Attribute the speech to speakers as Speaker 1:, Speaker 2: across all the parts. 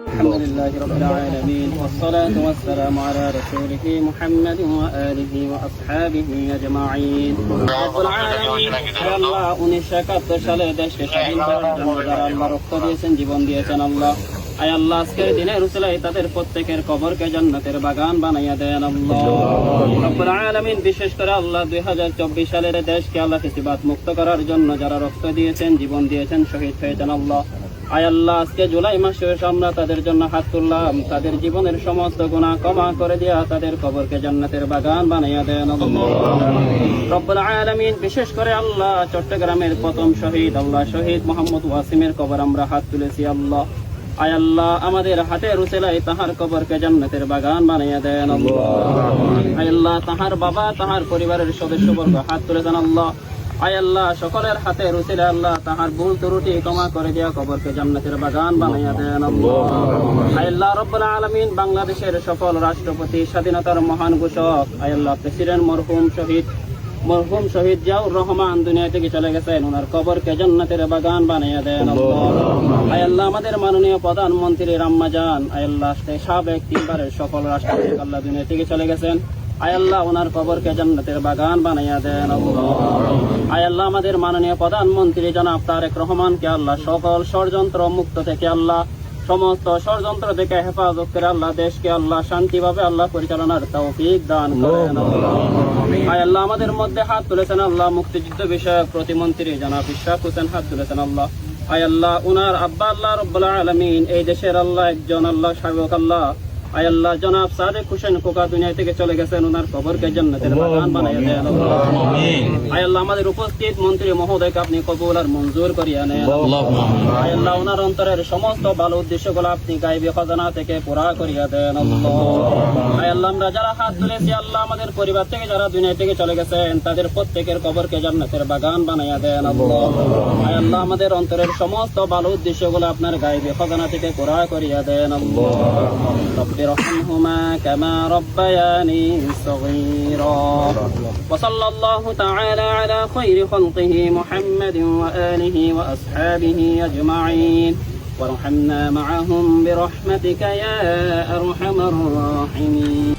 Speaker 1: الحمد لله رب العالمين والصلاة والسلام على رسوله محمد وآله وأصحابه أجمعين رب العالمين আল্লাহ 1971 সালে দেশকে স্বাধীন করার জন্য যারা আল্লাহ রক্ত দিয়েছেন জীবন দিয়েছেন আল্লাহ আয় আল্লাহ আজকের দিনের উসিলায় তাদের প্রত্যেকের কবরকে জান্নাতের বাগান বানাইয়া দেন আল্লাহ রব্বুল আলামিন বিশেষ করে আল্লাহ 2024 সালের দেশকে আল্লাহ ফিসিবাত মুক্ত করার জন্য যারা রক্ত দিয়েছেন জীবন দিয়েছেন শহীদ হয়েছেন আল্লাহ আয় আল্লাহ আজকে জুলাই মাসে আমরা তাদের জন্য হাত তুললাম তাদের জীবনের সমস্ত গুনাহ ক্ষমা করে দিয়া তাদের কবরকে জান্নাতের বাগান বানাইয়া দেন আল্লাহ রব্বুল আলামিন বিশেষ করে আল্লাহ চট্টগ্রামের প্রথম শহীদ আল্লাহ শহীদ মোহাম্মদ ওয়াসিমের কবর আমরা হাত তুলেছি আল্লাহ আয় আল্লাহ আমাদের হাতের উসিলায় তাহার কবরকে জান্নাতের বাগান বানাইয়া দেন আল্লাহ আয় আল্লাহ তাহার বাবা তাহার পরিবারের সদস্যবর্গ হাত তুলেছেন আল্লাহ আয় আল্লাহ সকলের হাতের উসিলায় আল্লাহ তাহার ভুল ত্রুটি ক্ষমা করে দিয়া কবরকে জান্নাতের বাগান বানাইয়া দেন আল্লাহ আয় আল্লাহ রব্বুল আলামিন বাংলাদেশের সফল রাষ্ট্রপতি স্বাধীনতার মহান ঘোষক আয় আল্লাহ প্রেসিডেন্ট মরহুম শহীদ জিয়াউর রহমান দুনিয়া থেকে চলে গেছেন ওনার কবরকে জান্নাতের বাগান বানাইয়া দেন আল্লাহ আয় আল্লাহ আমাদের মাননীয় প্রধানমন্ত্রী রাম্মা জান আয় আল্লাহ সাবেক তিনবারের সফল রাষ্ট্রপতি আল্লাহ দুনিয়া থেকে চলে গেছেন আয় আল্লাহ ওনার কবরকে জান্নাতের বাগান বানাইয়া দেন আল্লাহ আয় আল্লাহ আমাদের মাননীয় প্রধানমন্ত্রী জনাব তারেক রহমানকে আল্লাহ সকল ষড়যন্ত্র মুক্ত থেকে আল্লাহ সমস্ত ষড়যন্ত্র থেকে হেফাজত করে আল্লাহ দেশকে আল্লাহ শান্তিভাবে আল্লাহ পরিচালনার তৌফিক দান করেন আয় আল্লাহ আমাদের মধ্যে হাত তুলেছেন আল্লাহ মুক্তিযুদ্ধ বিষয়ক প্রতিমন্ত্রী জনাব ইশরাক হোসেন হাত তুলেছেন আল্লাহ আয় আল্লাহ উনার আব্বা আল্লাহ রব্বুল আলামিন এই দেশের আল্লাহ একজন আল্লাহ শায়ক আল্লাহ আয় আল্লাহ জনাব সাদেক হোসেন কোকা দুনিয়া থেকে চলে গেছেন ওনার কবরকে জান্নাতের বাগান বানাইয়া দেন আয় আল্লাহ আমাদের উপস্থিত মন্ত্রী মহোদয়কে আপনি কবুল আর মঞ্জুর করিয়া নেন আয় আল্লাহ ওনার অন্তরের সমস্ত ভালো উদ্দেশ্যগুলো আপনি গায়বী খাজানা থেকে পুরা করিয়া দেন আয় আল্লাহ আমরা যারা হাত তুলেছি আল্লাহ আমাদের পরিবার থেকে যারা দুনিয়া থেকে চলে গেছেন তাদের প্রত্যেকের কবরকে জান্নাতের বাগান বানাইয়া দেন আয় আল্লাহ আমাদের অন্তরের সমস্ত ভালো উদ্দেশ্যগুলো আপনার গায়বী খাজানা থেকে পুরা করিয়া দেন ارحمهما كما ربياني صغيرا وصلى الله تعالى على خير خلقه محمد وآله وأصحابه أجمعين وارحمنا معهم برحمتك يا أرحم الراحمين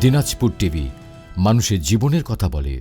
Speaker 2: দিনাজপুর টিভি মানুষের জীবনের কথা বলে।